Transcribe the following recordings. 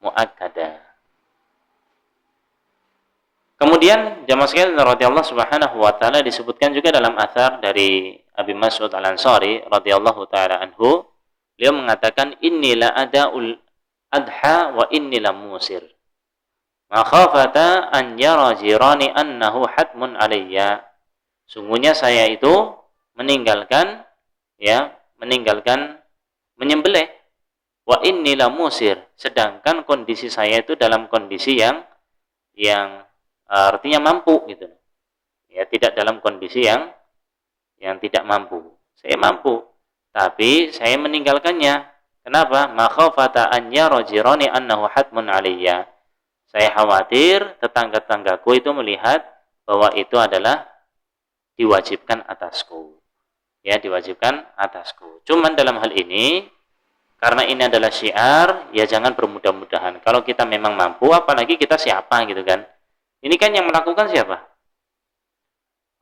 muakkadah. Kemudian jamaah sekalian radhiyallahu subhanahu wa taala disebutkan juga dalam athar dari Abi Mas'ud Al-Ansari radhiyallahu taala anhu, beliau mengatakan inni la adaul adha wa inni la musir. Makhafata an yara jirani annahu hatmun alayya. Sungguhnya saya itu meninggalkan menyembelih wa inni la musir, sedangkan kondisi saya itu dalam kondisi yang artinya mampu gitu. Ya, tidak dalam kondisi yang tidak mampu. Saya mampu, tapi saya meninggalkannya. Kenapa? Makhafata an yara jirani annahu hatmun alayya. Saya khawatir tetangga-tetanggaku itu melihat bahwa itu adalah diwajibkan atasku. Ya, diwajibkan atasku. Cuman dalam hal ini, karena ini adalah syiar, ya jangan bermudah-mudahan. Kalau kita memang mampu, apalagi kita siapa gitu kan. Ini kan yang melakukan siapa?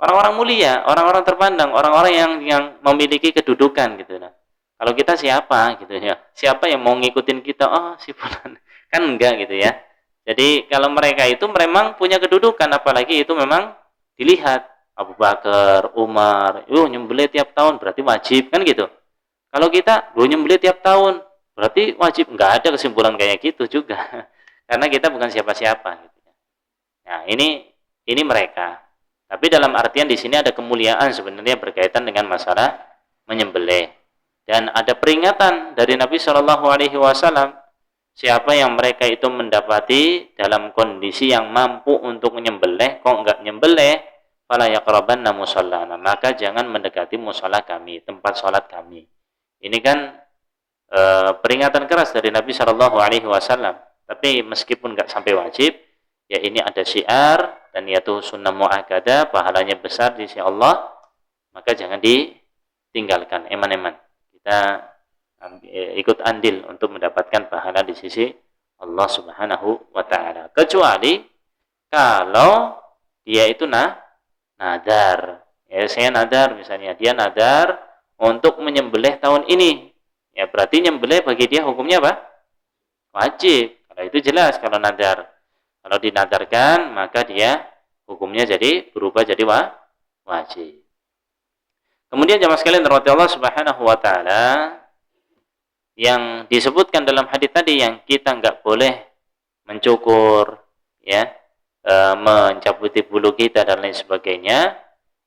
Orang-orang mulia, orang-orang terpandang, orang-orang yang memiliki kedudukan gitu. Nah, kalau kita siapa gitu ya? Siapa yang mau ngikutin kita? Oh, si fulan. Kan enggak gitu ya. Jadi kalau mereka itu memang punya kedudukan, apalagi itu memang dilihat Abu Bakar, Umar, nyembelih tiap tahun berarti wajib kan gitu. Kalau kita nyembelih tiap tahun berarti wajib, enggak ada kesimpulan kayak gitu juga. Karena kita bukan siapa-siapa gitu. Nah, ini mereka. Tapi dalam artian di sini ada kemuliaan sebenarnya berkaitan dengan masalah menyembelih. Dan ada peringatan dari Nabi Shallallahu alaihi wasallam, siapa yang mereka itu mendapati dalam kondisi yang mampu untuk menyembelih kok enggak menyembelih, fala yaqrabanna musallana, maka jangan mendekati musalla kami, tempat salat kami. Ini kan peringatan keras dari Nabi Shallallahu alaihi wasallam. Tapi meskipun enggak sampai wajib, ya ini ada syiar dan yaitu sunnah muakkadah, pahalanya besar di sisi Allah, maka jangan ditinggalkan. Eman-eman kita ikut andil untuk mendapatkan pahala di sisi Allah Subhanahu wa taala. Kecuali kalau dia itu nadar. Ya, saya nadar misalnya, dia nadar untuk menyembelih tahun ini. Ya, berarti nyembelih bagi dia hukumnya apa? Wajib. Kalau itu jelas kalau nadar. Kalau dinadarkan, maka dia hukumnya berubah jadi wajib. Kemudian jamaah sekalian rahmati Allah Subhanahu wa taala, yang disebutkan dalam hadis tadi yang kita enggak boleh mencukur, ya, mencabuti bulu kita dan lain sebagainya.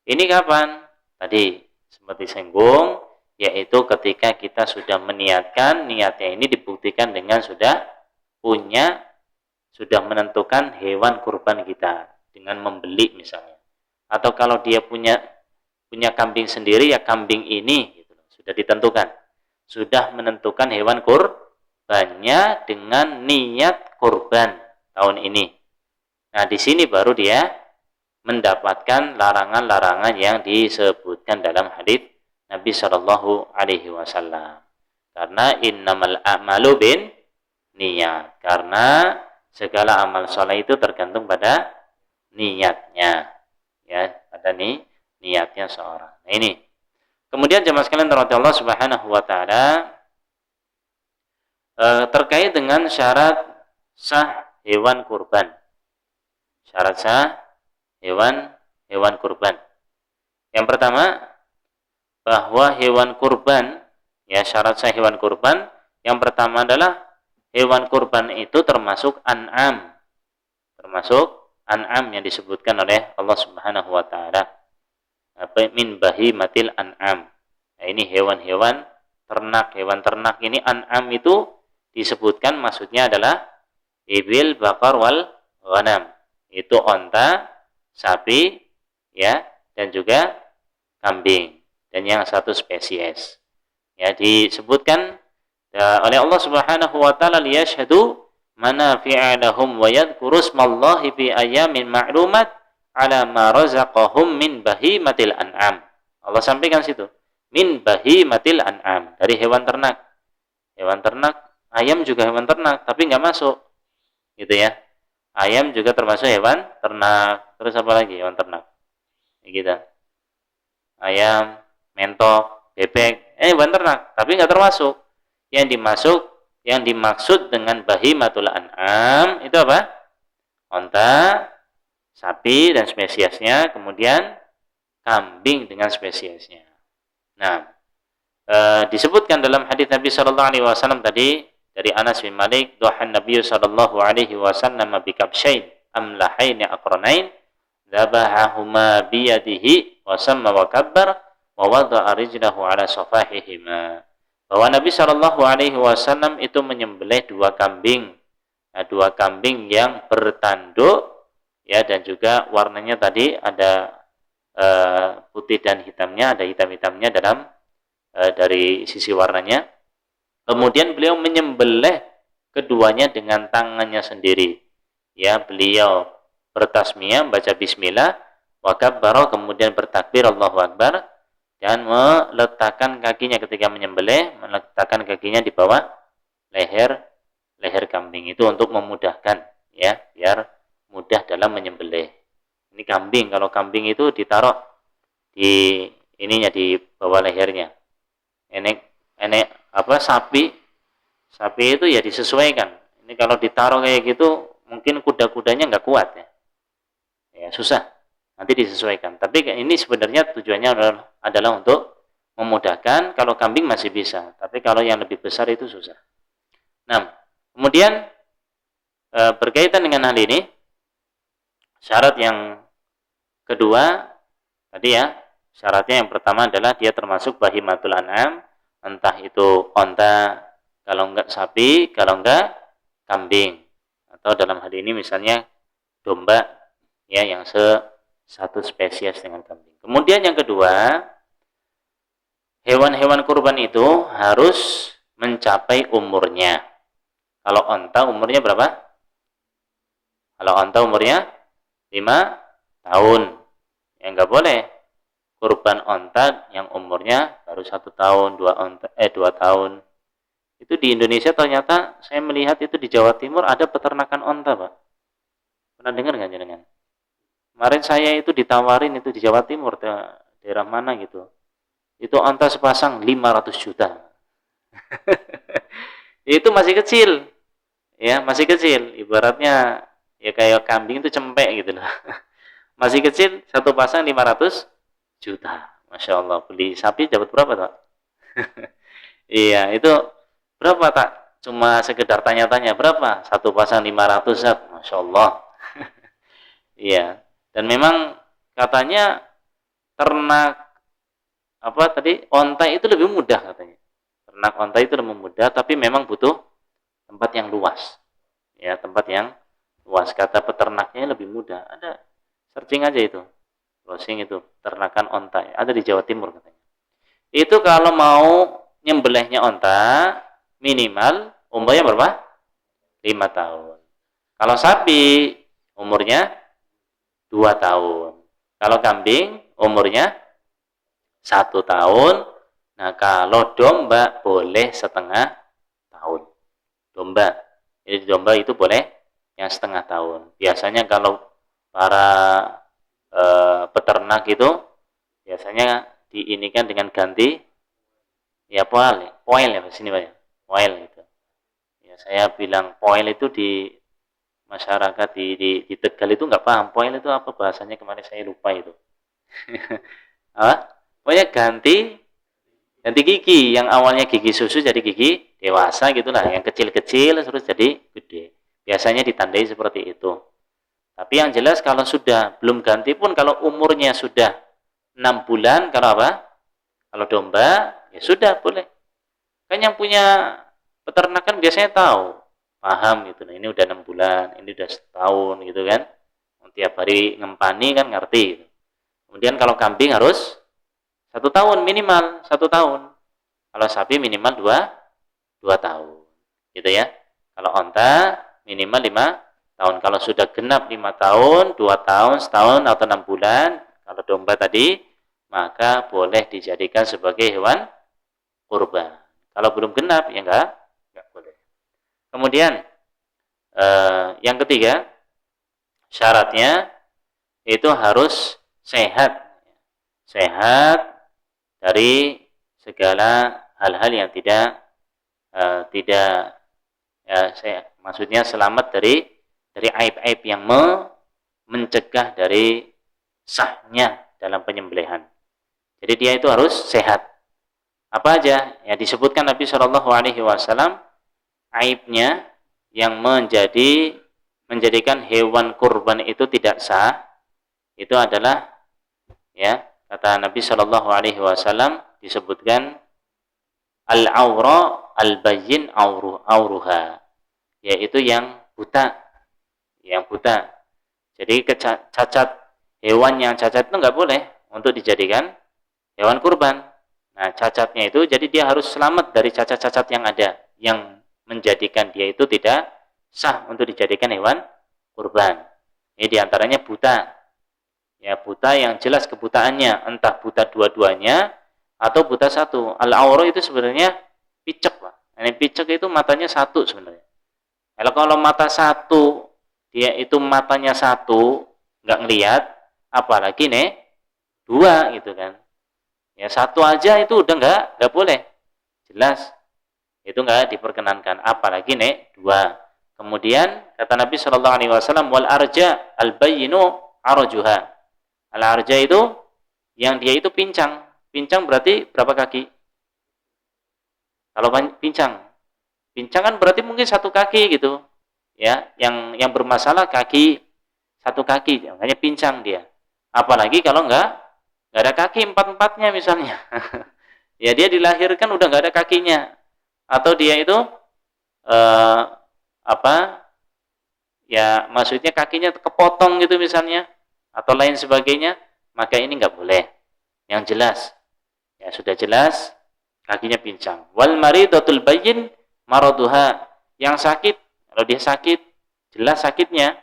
Ini kapan? Tadi sempat disinggung, yaitu ketika kita sudah meniatkan, niatnya ini dibuktikan dengan sudah menentukan hewan kurban kita dengan membeli misalnya, atau kalau dia punya kambing sendiri, ya kambing ini gitu, sudah ditentukan, sudah menentukan hewan kurbannya dengan niat kurban tahun ini. Nah, di sini baru dia mendapatkan larangan-larangan yang disebutkan dalam hadis Nabi Shallallahu alaihi wasallam. Karena innamal a'malu bin niat, karena segala amal soleh itu tergantung pada niatnya, ya, pada niatnya seorang. Nah, ini. Kemudian jemaah sekalian rahmati Allah Subhanahu wa taala, terkait dengan syarat sah hewan kurban. Syarat sah hewan kurban. Yang pertama, bahwa hewan kurban, ya, syarat sah hewan kurban yang pertama adalah hewan kurban itu termasuk an'am yang disebutkan oleh Allah Subhanahu wa taala, min bahimatil an'am. Nah, ini hewan ternak ini an'am itu disebutkan maksudnya adalah ibil, bakar, wal ghanam. Itu onta, sapi, ya, dan juga kambing, dan yang satu spesies. Ya, disebutkan oleh Allah Subhanahu wa taala liyashhadu manafi'a lahum wa yadhkuru ismallahi fi ayamin ma'lumat ala ma razaqahum min bahimatil an'am. Allah sampaikan situ, min bahimatil an'am, dari hewan ternak. Hewan ternak, ayam juga hewan ternak, tapi enggak masuk. Gitu ya. Ayam juga termasuk hewan ternak. Terus apa lagi hewan ternak? Gitu. Ayam, mentok, bebek, hewan ternak, tapi enggak termasuk. Yang dimasuk Yang dimaksud dengan bahimatul an'am itu apa? Onta, sapi dan spesiesnya, kemudian kambing dengan spesiesnya. Nah, disebutkan dalam hadis Nabi sallallahu alaihi wasallam tadi dari Anas bin Malik, "Duhan Nabi sallallahu alaihi wasallam bi kabshain amlahain aqranain, dzabahahuma bi yadihi wa samma wa kabbar wa wada'a rijlahu ala safahihima." Bahwa Nabi sallallahu alaihi wasallam itu menyembelih dua kambing yang bertanduk, ya, dan juga warnanya tadi ada putih dan hitamnya, ada hitam-hitamnya dalam dari sisi warnanya. Kemudian beliau menyembelih keduanya dengan tangannya sendiri. Ya, beliau bertasmiyah, baca bismillah, wa kabbara, kemudian bertakbir Allahu Akbar, dan meletakkan kakinya ketika menyembelih, meletakkan kakinya di bawah leher kambing itu untuk memudahkan, ya, biar mudah dalam menyembelih. Ini kambing, kalau kambing itu ditaruh di ininya, di bawah lehernya. Ini apa, sapi itu ya disesuaikan. Ini kalau ditaruh kayak gitu mungkin kuda-kudanya nggak kuat, ya susah, nanti disesuaikan. Tapi ini sebenarnya tujuannya adalah untuk memudahkan. Kalau kambing masih bisa, tapi kalau yang lebih besar itu susah. Nah, kemudian berkaitan dengan hal ini, syarat yang kedua tadi, ya, syaratnya yang pertama adalah dia termasuk bahimatul an'am, entah itu onta, kalau enggak sapi, kalau enggak kambing, atau dalam hal ini misalnya domba, ya, yang satu spesies dengan kambing. Kemudian yang kedua, hewan-hewan kurban itu harus mencapai umurnya. Kalau onta umurnya berapa? Kalau onta umurnya 5 tahun, ya nggak boleh kurban onta yang umurnya baru 1 tahun, 2 tahun. Itu di Indonesia ternyata saya melihat itu di Jawa Timur ada peternakan onta, Pak. Pernah dengar nggak jenengan? Kemarin saya itu ditawarin itu di Jawa Timur, daerah mana gitu. Itu onta sepasang 500 juta. Itu masih kecil. Ya, masih kecil. Ibaratnya ya kayak kambing itu cempek gitu loh. Masih kecil, satu pasang 500 juta. Masya Allah. Beli sapi dapat berapa, tak? Iya, itu berapa, tak? Cuma sekedar tanya-tanya, berapa? Satu pasang 500, Zat. Masya Allah. Iya. Dan memang katanya ternak apa tadi, onta itu lebih mudah katanya. Ternak onta itu lebih mudah, tapi memang butuh tempat yang luas. Ya, tempat yang luas. Kata peternaknya lebih mudah. Ada, searching aja itu. Browsing itu, ternakan onta. Ada di Jawa Timur katanya. Itu kalau mau nyembelihnya onta, minimal umurnya berapa? 5 tahun. Kalau sapi, umurnya 2 tahun. Kalau kambing, umurnya 1 tahun. Nah, kalau domba boleh 1/2 tahun. Domba. Jadi domba itu boleh yang 1/2 tahun. Biasanya kalau para peternak itu biasanya diinikan dengan ganti ya poil ya sini Pak ya. Poil itu. Ya, saya bilang poil itu di masyarakat di Tegal itu nggak paham. Poil itu apa bahasanya, kemarin saya lupa itu. Pokoknya ganti gigi, yang awalnya gigi susu jadi gigi dewasa gitulah, yang kecil-kecil terus jadi gede. Biasanya ditandai seperti itu. Tapi yang jelas kalau sudah belum ganti pun, kalau umurnya sudah 6 bulan, kalau apa? Kalau domba, ya sudah boleh. Kan yang punya peternakan biasanya tahu, paham gitu. Nah, ini udah 6 bulan, ini udah setahun gitu kan. Tiap hari ngempani kan ngerti gitu. Kemudian kalau kambing harus 1 tahun minimal, 1 tahun. Kalau sapi minimal 2 tahun. Gitu ya. Kalau onta minimal 5 tahun. Kalau sudah genap 5 tahun, 2 tahun, setahun atau 6 bulan, kalau domba tadi, maka boleh dijadikan sebagai hewan kurban. Kalau belum genap ya enggak boleh. Kemudian yang ketiga, syaratnya itu harus sehat. Sehat dari segala hal-hal yang tidak Ya, maksudnya selamat dari aib-aib yang mencegah dari sahnya dalam penyembelihan. Jadi dia itu harus sehat. Apa aja? Ya disebutkan Nabi Shallallahu Alaihi Wasallam aibnya yang menjadikan hewan kurban itu tidak sah. Itu adalah, ya, kata Nabi Shallallahu Alaihi Wasallam disebutkan al-aura al-bayyin auruha, yaitu yang buta. Jadi cacat, hewan yang cacat itu nggak boleh untuk dijadikan hewan kurban. Nah, cacatnya itu jadi dia harus selamat dari cacat-cacat yang ada yang menjadikan dia itu tidak sah untuk dijadikan hewan kurban. Ini diantaranya buta. Ya, buta yang jelas kebutaannya, entah buta dua-duanya atau buta satu. Al-aura itu sebenarnya picek, Pak. Ini picek itu matanya satu sebenarnya. Kalau mata satu, dia itu matanya satu, nggak ngelihat, apalagi nih dua gitu kan. Ya satu aja itu udah nggak boleh, jelas itu nggak diperkenankan, apalagi nih dua. Kemudian kata Nabi Shallallahu Alaihi Wasallam wal arja al bayyinu arjuha. Al arja itu yang dia itu pincang. Pincang berarti berapa kaki? Kalau pincang kan berarti mungkin satu kaki gitu, ya. Yang bermasalah kaki, satu kaki, makanya pincang dia. Apalagi kalau nggak ada kaki empat-empatnya misalnya. Ya dia dilahirkan udah nggak ada kakinya, atau dia itu ya maksudnya kakinya kepotong gitu misalnya, atau lain sebagainya, maka ini nggak boleh. Yang jelas, ya sudah jelas kakinya pincang. Wal maridatul bayyin maraduha, yang sakit, kalau dia sakit jelas sakitnya,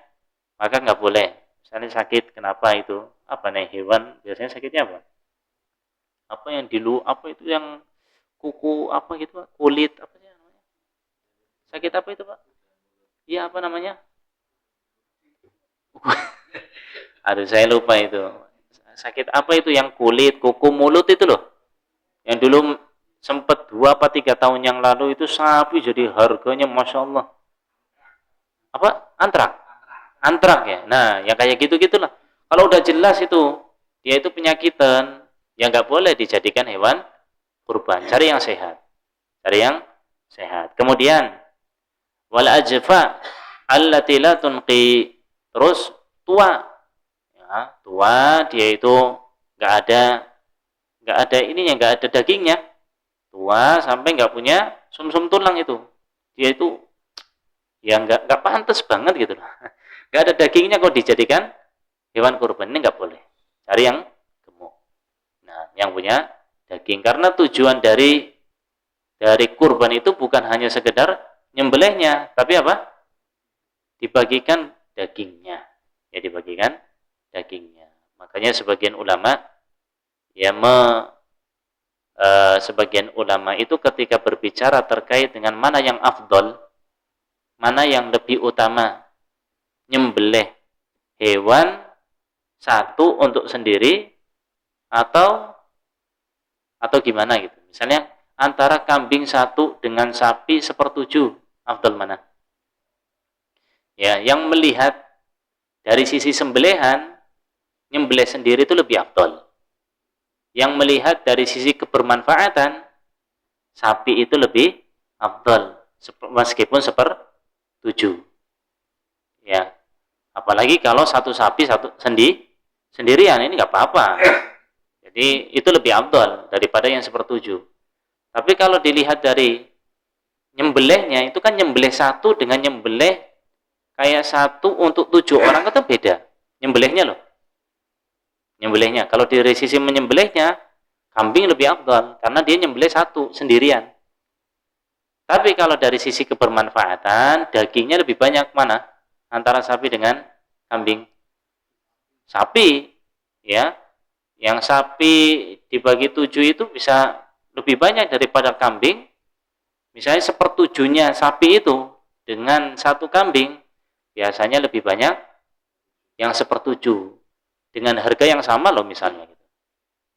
maka nggak boleh. Misalnya sakit, kenapa itu? Apa nih hewan biasanya sakitnya apa? Apa yang apa itu yang kuku apa gitu, Pak? Kulit apa sih namanya? Sakit apa itu, Pak? Iya, apa namanya? Aduh, saya lupa itu. Sakit apa itu yang kulit, kuku, mulut itu loh. Yang dulu sempat 2 atau 3 tahun yang lalu itu sapi jadi harganya Masya Allah. Apa? Antrak ya. Nah, yang kayak gitu-gitulah. Kalau udah jelas itu dia itu penyakitan, ya nggak boleh dijadikan hewan kurban. Cari yang sehat. Kemudian wal ajfa allati la tunqi. Terus tua. Ya, tua dia itu nggak ada ininya, nggak ada dagingnya. Tua sampai nggak punya sumsum tulang itu. Dia itu ya nggak pantas banget gitu loh. Nggak ada dagingnya kok dijadikan hewan kurban, ini nggak boleh. Cari yang gemuk. Nah, yang punya daging, karena tujuan dari kurban itu bukan hanya sekedar nyembelihnya, tapi apa? Dibagikan dagingnya. Ya, dibagikan dagingnya. Makanya sebagian ulama sebagian ulama itu ketika berbicara terkait dengan mana yang afdol, mana yang lebih utama, nyembelih hewan satu untuk sendiri atau gimana gitu. Misalnya antara kambing satu dengan sapi 1/7, afdal mana? Ya, yang melihat dari sisi sembelihan, nyembelih sendiri itu lebih afdal. Yang melihat dari sisi kebermanfaatan, sapi itu lebih afdal meskipun 1/7. Ya, apalagi kalau satu sapi sendirian, ini nggak apa-apa. Jadi itu lebih afdal daripada yang 1/7. Tapi kalau dilihat dari nyembelihnya, itu kan nyembelih satu dengan nyembelih kayak satu untuk 7 orang itu beda. Nyembelihnya loh. Nyembelihnya. Kalau dari sisi menyembelihnya, kambing lebih afdal karena dia nyembelih satu sendirian. Tapi kalau dari sisi kebermanfaatan, dagingnya lebih banyak mana? Antara sapi dengan kambing. Sapi, ya. Yang sapi dibagi 7 itu bisa lebih banyak daripada kambing. Misalnya 1/7-nya sapi itu dengan satu kambing, biasanya lebih banyak yang 1/7 dengan harga yang sama loh misalnya.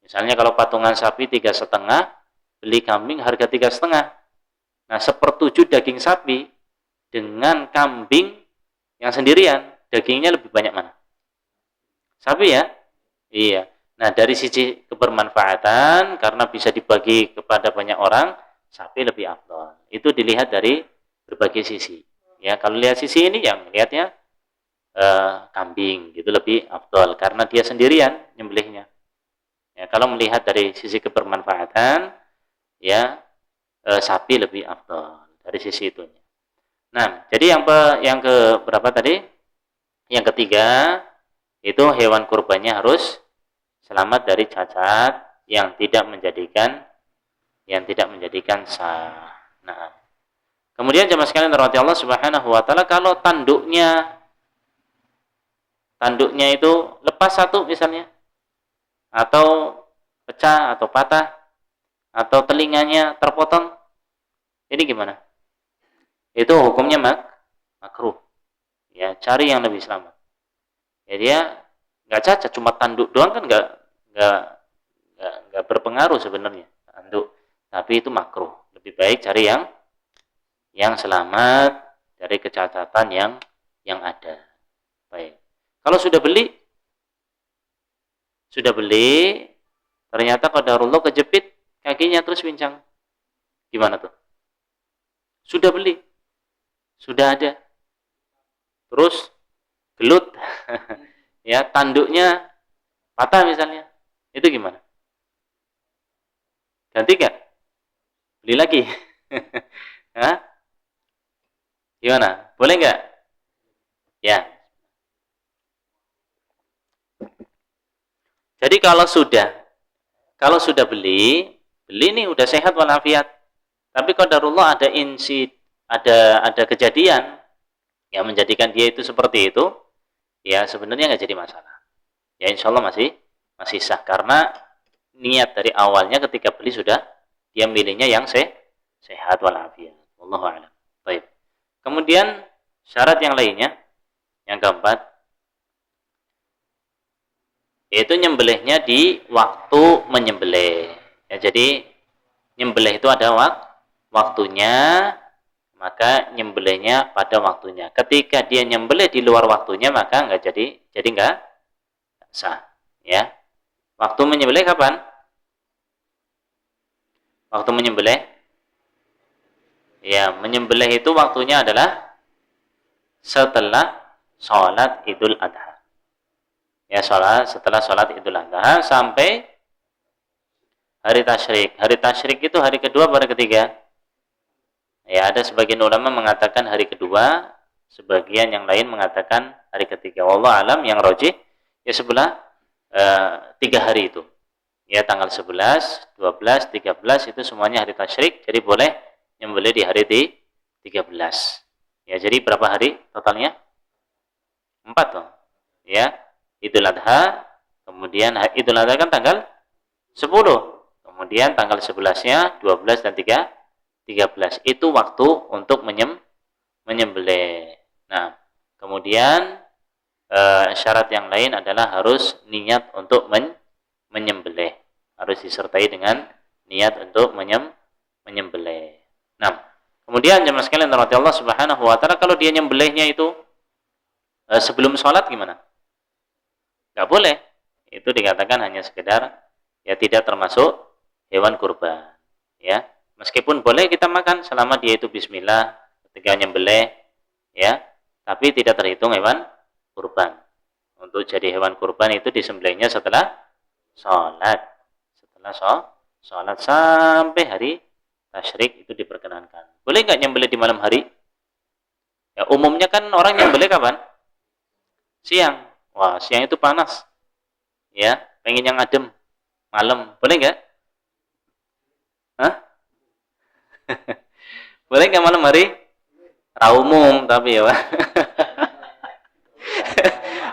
Misalnya kalau patungan sapi 3,5, beli kambing harga 3,5. Nah 1/7 daging sapi dengan kambing yang sendirian, dagingnya lebih banyak mana? Sapi ya? Iya. Nah, dari sisi kebermanfaatan, karena bisa dibagi kepada banyak orang, sapi lebih afdal. Itu dilihat dari berbagai sisi. Ya, kalau lihat sisi ini yang lihatnya kambing gitu lebih afdal karena dia sendirian nyembelihnya. Ya, kalau melihat dari sisi kebermanfaatan, ya sapi lebih afdal dari sisi itu. Nah, jadi yang ke berapa tadi? Yang ketiga, itu hewan kurbannya harus selamat dari cacat yang tidak menjadikan sah. Nah, kemudian jemaah sekalian dirahmati Allah Subhanahu wa taala, kalau tanduknya itu lepas satu misalnya, atau pecah atau patah, atau telinganya terpotong, ini gimana? Itu hukumnya makruh. Ya, cari yang lebih selamat. Ya, dia nggak cacat, cuma tanduk doang kan nggak berpengaruh sebenarnya tanduk, tapi itu makruh. Lebih baik cari yang selamat dari kecacatan yang ada. Baik. Kalau sudah beli, ternyata qadarullah kejepit kakinya terus pincang. Gimana tuh? Sudah beli, sudah ada, terus gelut, ya tanduknya patah misalnya, itu gimana? Ganti gak? Beli lagi? Hah? Gimana? Boleh nggak? Ya. Jadi kalau sudah beli nih udah sehat walafiat, tapi qadarullah ada kejadian yang menjadikan dia itu seperti itu, ya sebenarnya nggak jadi masalah. Ya insya Allah masih sah karena niat dari awalnya ketika beli sudah dia milihnya yang sehat walafiat. Wallahu a'lam. Baik. Kemudian syarat yang lainnya, yang keempat, yaitu nyembelihnya di waktu menyembelih. Ya, jadi nyembelih itu ada waktunya, maka nyembelihnya pada waktunya. Ketika dia nyembelih di luar waktunya, maka jadi nggak sah. Ya, waktu menyembelih kapan? Waktu menyembelih, ya menyembelih itu waktunya adalah setelah sholat Idul Adha. Ya, setelah sholat Idul Adha sampai hari tasyrik. Hari tasyrik itu hari kedua atau hari ketiga? Ya, ada sebagian ulama mengatakan hari kedua, sebagian yang lain mengatakan hari ketiga. Wallahu alam, yang rajih ya sebelah 3 hari itu. Ya, tanggal 11, 12, 13 itu semuanya hari tasyrik, jadi boleh nyembelih di hari 13. Ya, jadi berapa hari totalnya? 4 toh. Ya, Idul Adha, kemudian Idul Adha kan tanggal 10. Kemudian tanggal 11-nya, 12 dan 13 itu waktu untuk menyembelih. Nah, kemudian syarat yang lain adalah harus niat untuk menyembelih. Harus disertai dengan niat untuk menyembelih. Nah, kemudian jemaah sekalian rahmati Allah Subhanahu wa taala, kalau dia nyembelihnya itu sebelum sholat gimana? Enggak boleh. Itu dikatakan hanya sekedar ya tidak termasuk hewan kurban. Ya, meskipun boleh kita makan selama dia itu bismillah ketika nyembelih, ya, tapi tidak terhitung hewan kurban. Untuk jadi hewan kurban itu disembelihnya setelah sholat. Setelah sholat sampai hari tasyrik itu diperkenankan. Boleh nggak nyembelih di malam hari? Ya, umumnya kan orang nyembelih kapan? Siang. Wah, siang itu panas. Ya, pengen yang adem. Malam, boleh nggak? Hah? Boleh nggak malam hari? Raumum tapi ya, Pak.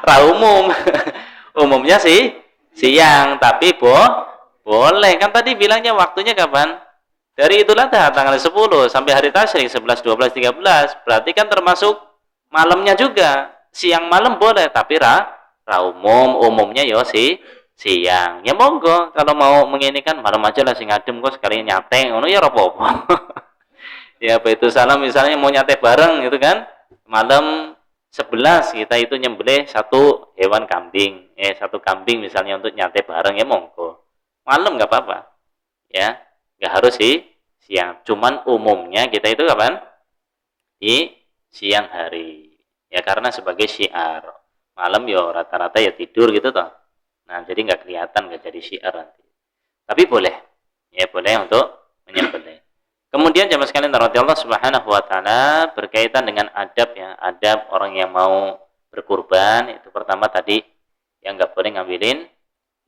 Raumum. Umumnya sih siang, tapi boleh. Kan tadi bilangnya waktunya kapan? Dari Idul Adha tanggal 10 sampai hari tasyrik 11, 12, 13. Berarti kan termasuk malamnya juga. Siang malam boleh, tapi umumnya ya siang. Ya monggo kalau mau menginikan malam aja lah sing adem kok sekalian nyate ngono ya apa-apa. Ya Baitul Salam misalnya mau nyate bareng gitu kan, malam 11 kita itu nyembelih satu hewan kambing, satu kambing misalnya untuk nyate bareng ya monggo. Malam nggak apa-apa, ya nggak harus sih siang. Cuman umumnya kita itu kapan? Di siang hari, ya karena sebagai syiar. Malam ya rata-rata ya tidur gitu toh. Nah jadi nggak kelihatan, nggak jadi syiar nanti. Tapi boleh, ya boleh untuk menyembelih. Kemudian jamaah sekalian radhiyallahu Allah Subhanahu wa taala berkaitan dengan adab ya, adab orang yang mau berkurban itu pertama tadi yang nggak boleh ngambilin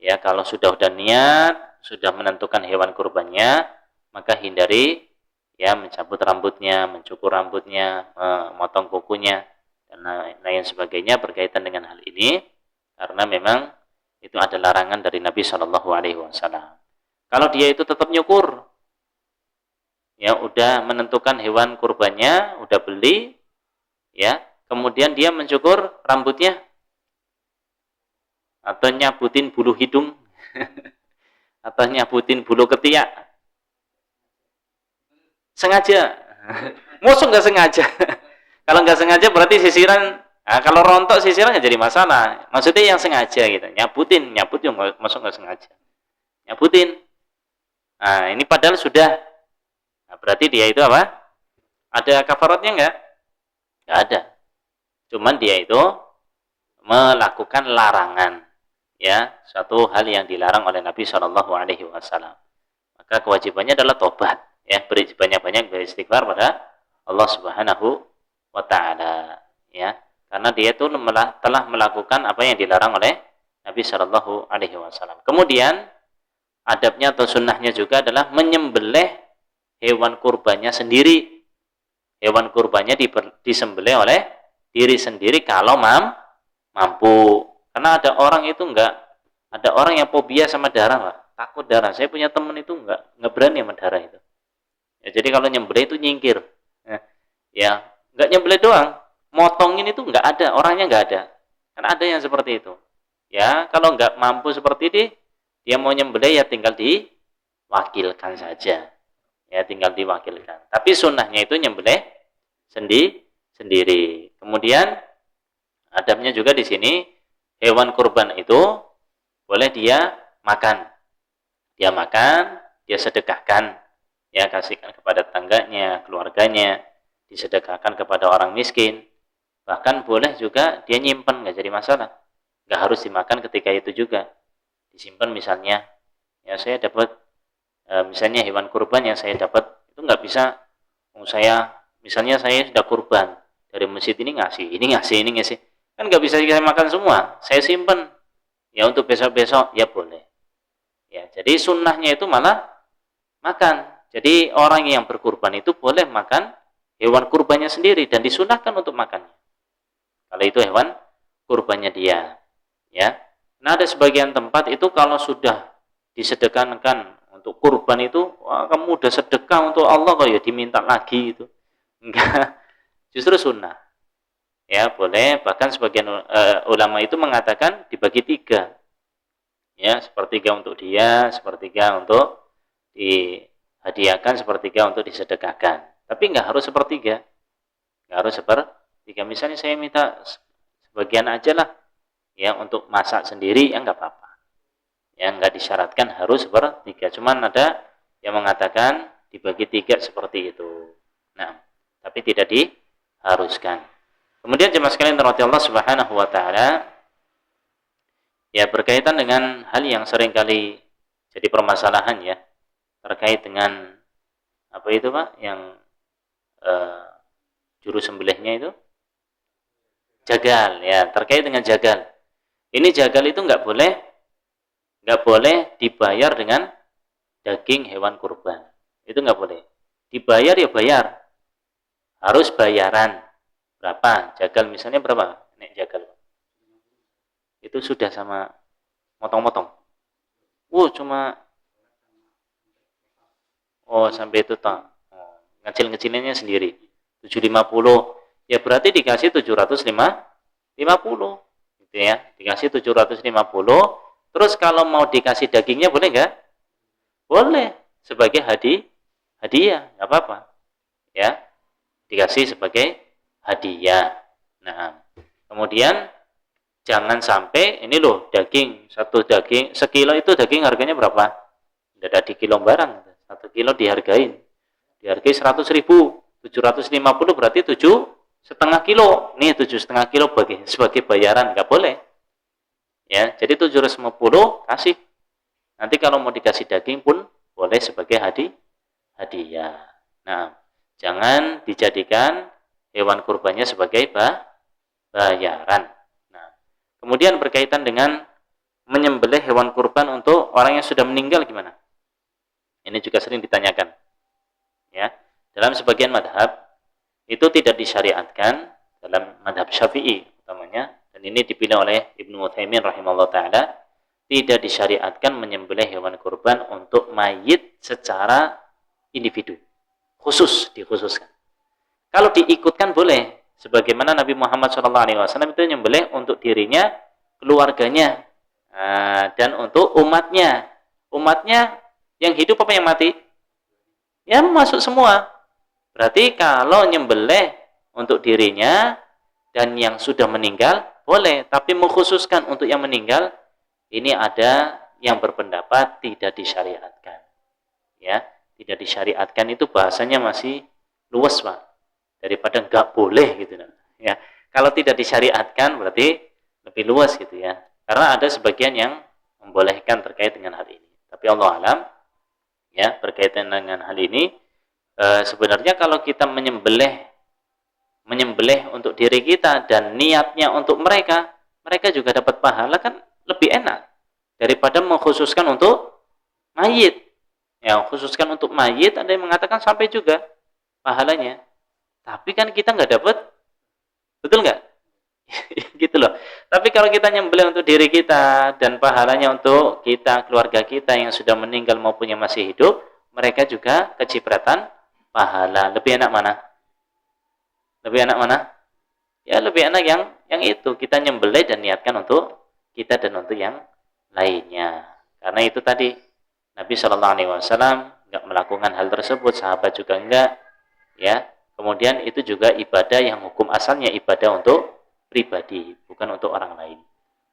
ya kalau sudah niat, sudah menentukan hewan kurbannya, maka hindari ya mencabut rambutnya, mencukur rambutnya, memotong kukunya dan lain sebagainya berkaitan dengan hal ini karena memang itu ada larangan dari Nabi Shallallahu alaihi wasallam. Kalau dia itu tetap nyukur ya udah menentukan hewan kurbannya, udah beli, ya, kemudian dia mencukur rambutnya atau nyabutin bulu hidung atau nyabutin bulu ketiak, sengaja, musuh nggak sengaja. Kalau nggak sengaja berarti sisiran. Nah, kalau rontok sisiran nggak jadi masalah. Maksudnya yang sengaja gitu, nyabut yang musuh nggak sengaja, nyabutin. Nah ini padahal sudah. Nah, berarti dia itu apa? Ada kafaratnya enggak? Enggak ada. Cuman dia itu melakukan larangan, ya, suatu hal yang dilarang oleh Nabi Shallallahu alaihi wasallam. Maka kewajibannya adalah tobat, ya, banyak-banyak beristighfar pada Allah Subhanahu wa taala, ya. Karena dia itu telah melakukan apa yang dilarang oleh Nabi Shallallahu alaihi wasallam. Kemudian adabnya atau sunnahnya juga adalah menyembelih hewan kurbannya sendiri. Hewan kurbannya disembelih oleh diri sendiri kalau mampu. Karena ada orang itu ada orang yang fobia sama darah, Pak. Takut darah. Saya punya teman itu enggak berani sama darah itu. Ya, jadi kalau nyembelih itu nyingkir. Ya, enggak nyembelih doang. Motongin itu enggak ada, orangnya enggak ada. Karena ada yang seperti itu. Ya, kalau enggak mampu seperti ini, dia mau nyembelih ya tinggal diwakilkan saja. Ya tinggal diwakilkan. Tapi sunnahnya itu nyembelih sendiri. Kemudian adabnya juga di sini hewan kurban itu boleh dia makan. Dia makan, dia sedekahkan, ya kasihkan kepada tetangganya, keluarganya, disedekahkan kepada orang miskin. Bahkan boleh juga dia nyimpen, nggak jadi masalah. Nggak harus dimakan ketika itu juga. Disimpan misalnya, ya saya dapat misalnya hewan kurban yang saya dapat itu nggak bisa misalnya saya sudah kurban dari masjid ini ngasih kan nggak bisa saya makan semua, saya simpan ya untuk besok ya boleh ya. Jadi sunnahnya itu malah makan. Jadi orang yang berkurban itu boleh makan hewan kurbannya sendiri dan disunahkan untuk makannya kalau itu hewan kurbannya dia, ya. Nah ada sebagian tempat itu kalau sudah disedekahkan untuk kurban itu, wah, kamu udah sedekah untuk Allah kok ya diminta lagi itu. Enggak, justru sunnah. Ya, boleh, bahkan sebagian ulama itu mengatakan dibagi 3. Ya, sepertiga untuk dia, sepertiga untuk dihadiahkan, sepertiga untuk disedekahkan. Tapi enggak harus sepertiga. Enggak harus sepertiga. Misalnya saya minta sebagian aja lah. Ya, untuk masak sendiri ya enggak apa-apa. Yang enggak disyaratkan harus sepertiga. Cuman ada yang mengatakan dibagi 3 seperti itu. Nah, tapi tidak diharuskan. Kemudian jemaah sekalian dirahmati Allah Subhanahu wa taala, ya berkaitan dengan hal yang sering kali jadi permasalahan ya, terkait dengan apa itu Pak, yang juru sembelihnya itu jagal ya, terkait dengan jagal. Ini jagal itu enggak boleh dibayar dengan daging hewan kurban. Itu enggak boleh. Dibayar ya bayar. Harus bayaran. Berapa? Jagal misalnya berapa? Nek jagal. Itu sudah sama motong-motong. Cuma sampai itu toh. Ngecil-ngecilinnya sendiri. 750. Ya berarti dikasih 750. Gitu ya. Dikasih 750. Terus kalau mau dikasih dagingnya boleh nggak? Boleh, sebagai hadiah, nggak apa-apa. ya, dikasih sebagai hadiah. Nah, kemudian jangan sampai ini loh, daging sekilo itu daging harganya berapa? Tidak ada di kilo barang, 1 kilo dihargai 100.000, 750 berarti 7,5 kilo. Nih 7,5 kilo sebagai bayaran, nggak boleh. Ya, jadi 750 kasih. Nanti kalau mau dikasih daging pun boleh sebagai hadiah. Nah, jangan dijadikan hewan kurbannya sebagai bayaran. Nah, kemudian berkaitan dengan menyembelih hewan kurban untuk orang yang sudah meninggal gimana? Ini juga sering ditanyakan. Ya, dalam sebagian madhab itu tidak disyariatkan, dalam madhab Syafi'i utamanya, dan ini dipilih oleh Ibnu Utsaimin rahimahullah taala, tidak disyariatkan menyembelih hewan kurban untuk mayit secara individu, dikhususkan. Kalau diikutkan boleh, sebagaimana Nabi Muhammad SAW itu menyembelih untuk dirinya, keluarganya, dan untuk umatnya. Umatnya yang hidup apa yang mati? Ya masuk semua. Berarti kalau nyembelih untuk dirinya dan yang sudah meninggal boleh, tapi mengkhususkan untuk yang meninggal, ini ada yang berpendapat tidak disyariatkan. Ya, tidak disyariatkan itu bahasanya masih luas, Pak. Daripada enggak boleh gitu. Ya, kalau tidak disyariatkan berarti lebih luas gitu ya. Karena ada sebagian yang membolehkan terkait dengan hal ini. Tapi Allah alam, ya, berkaitan dengan hal ini, sebenarnya kalau kita menyembelih untuk diri kita dan niatnya untuk mereka juga dapat pahala, kan lebih enak daripada mengkhususkan untuk mayit. Ya, khususkan untuk mayit ada yang mengatakan sampai juga pahalanya, tapi kan kita nggak dapat, betul nggak? Gitu loh. Tapi kalau kita nyembelih untuk diri kita dan pahalanya untuk kita, keluarga kita yang sudah meninggal maupun yang masih hidup, mereka juga kecipratan pahala. Lebih enak mana? Lebih enak mana? Ya lebih enak yang itu, kita nyembelih dan niatkan untuk kita dan untuk yang lainnya. Karena itu tadi Nabi SAW nggak melakukan hal tersebut, sahabat juga enggak, ya. Kemudian itu juga ibadah yang hukum asalnya ibadah untuk pribadi, bukan untuk orang lain.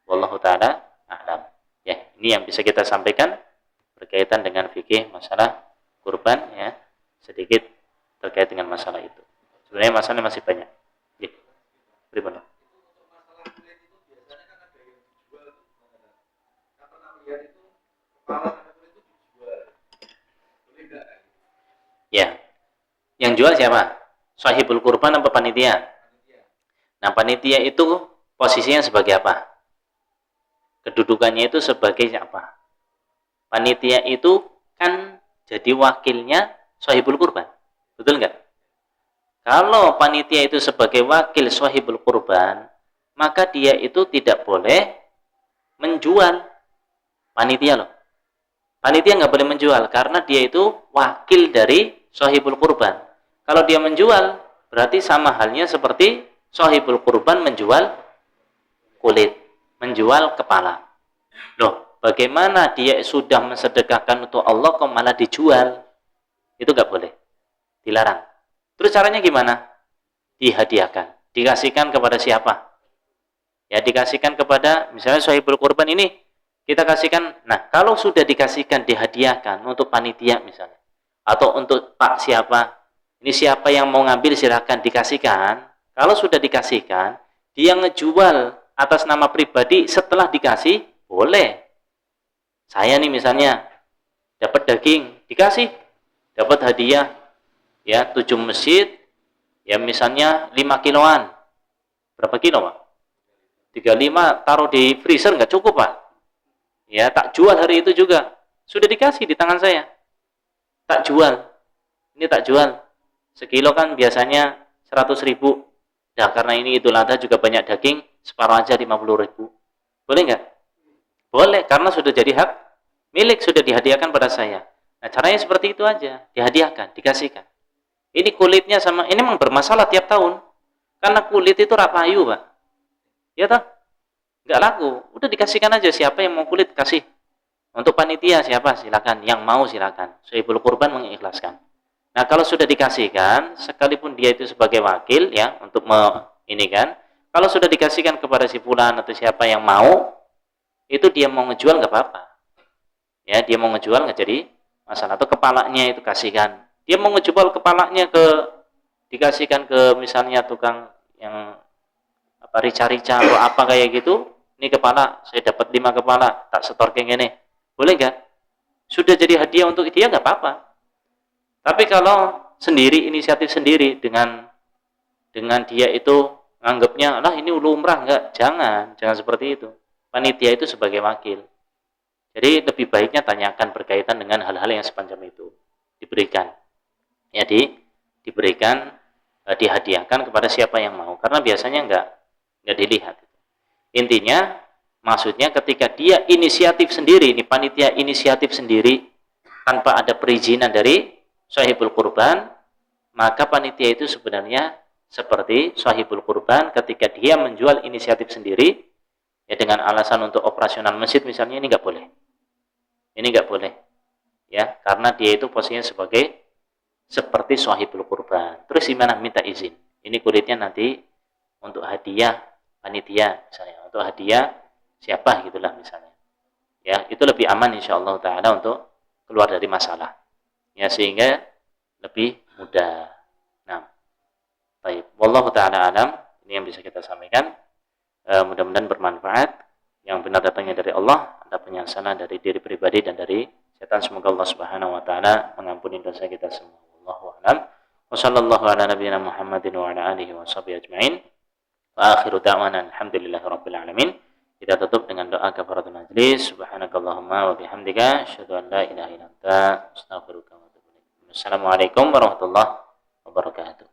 Wallahu taala a'lam. Ya, ini yang bisa kita sampaikan berkaitan dengan fikih masalah kurban, ya. Sedikit terkait dengan masalah itu. Sebenarnya masalahnya masih banyak. Ya. Bagaimana? Ya. Yang jual siapa? Sahibul kurban apa panitia? Nah, panitia itu posisinya sebagai apa? Kedudukannya itu sebagai apa? Panitia itu kan jadi wakilnya sahibul kurban. Betul nggak? Kalau panitia itu sebagai wakil sahibul kurban, maka dia itu tidak boleh menjual. Panitia loh. Panitia nggak boleh menjual karena dia itu wakil dari sahibul kurban. Kalau dia menjual, berarti sama halnya seperti sahibul kurban menjual kulit, menjual kepala. Loh, bagaimana dia sudah mensedekahkan untuk Allah kok malah dijual? Itu nggak boleh, dilarang. Terus caranya gimana? Dihadiahkan, dikasihkan kepada siapa? Ya, dikasihkan kepada misalnya sahibul kurban ini kita kasihkan. Nah, kalau sudah dikasihkan, dihadiahkan untuk panitia misalnya, atau untuk Pak siapa, ini siapa yang mau ngambil silahkan dikasihkan. Kalau sudah dikasihkan, dia ngejual atas nama pribadi setelah dikasih, boleh. Saya nih misalnya dapat daging, dikasih, dapat hadiah, ya 7 masjid, ya misalnya 5 kiloan. Berapa kilo, Pak? 35 taruh di freezer nggak cukup, Pak? Ya, tak jual hari itu juga. Sudah dikasih di tangan saya. Tak jual. Ini tak jual. Sekilo kan biasanya 100.000. Nah, karena ini Idul Adha juga banyak daging, separuh aja 50.000. Boleh nggak? Boleh, karena sudah jadi hak milik, sudah dihadiahkan pada saya. Nah, caranya seperti itu aja. Dihadiahkan, dikasihkan. Ini kulitnya sama, ini memang bermasalah tiap tahun. Karena kulit itu rapayu, Pak. Ya toh? Nggak laku, udah dikasihkan aja. Siapa yang mau kulit kasih. Untuk panitia siapa silakan, yang mau silakan. Sahibul kurban mengikhlaskan. Nah, kalau sudah dikasihkan, sekalipun dia itu sebagai wakil ya untuk ini kan, kalau sudah dikasihkan kepada si fulan atau siapa yang mau, itu dia mau ngejual nggak apa-apa. Ya, dia mau ngejual nggak jadi masalah. Atau kepalanya itu kasihkan. Dia mau ngejual kepalanya dikasihkan ke misalnya tukang yang apa rica-rica atau apa kayak gitu. Ini kepala, saya dapat 5 kepala, tak setor kayak gini. Boleh nggak? Sudah jadi hadiah untuk dia nggak apa-apa. Tapi kalau sendiri, inisiatif sendiri dengan dia itu nganggapnya, lah ini lumrah enggak, jangan seperti itu. Panitia itu sebagai wakil. Jadi lebih baiknya tanyakan berkaitan dengan hal-hal yang semacam itu. Diberikan. Ya diberikan, dihadiahkan kepada siapa yang mau. Karena biasanya enggak dilihat. Intinya, maksudnya ketika dia inisiatif sendiri, ini panitia inisiatif sendiri, tanpa ada perizinan dari sahibul kurban, maka panitia itu sebenarnya seperti sahibul kurban ketika dia menjual inisiatif sendiri, ya dengan alasan untuk operasional masjid misalnya, ini nggak boleh. Ini nggak boleh, ya, karena dia itu posisinya seperti sahibul kurban. Terus gimana minta izin? Ini kulitnya nanti untuk hadiah panitia misalnya, untuk hadiah siapa gitulah misalnya. Ya, itu lebih aman insyaallah taala untuk keluar dari masalah. Ya, sehingga lebih mudah. Nah, baik. Wallahu taala alam. Ini yang bisa kita sampaikan. Mudah-mudahan bermanfaat. Yang benar datangnya dari Allah, ada penyesalan dari diri pribadi dan dari setan. Semoga Allah Subhanahu wa taala mengampuni dosa kita semua. Wallahu a'lam. Wa sallallahu ala nabiyyina Muhammadin wa ala alihi wa sahbihi ajmain. Wa akhiru da'wana alhamdulillahirabbil alamin. Kita tutup dengan doa kafaratul majlis. Subhanakallahumma wa bihamdika asyhadu an la ilaha illa anta astaghfiruka wa atubu ilaik. Assalamualaikum warahmatullahi wabarakatuh.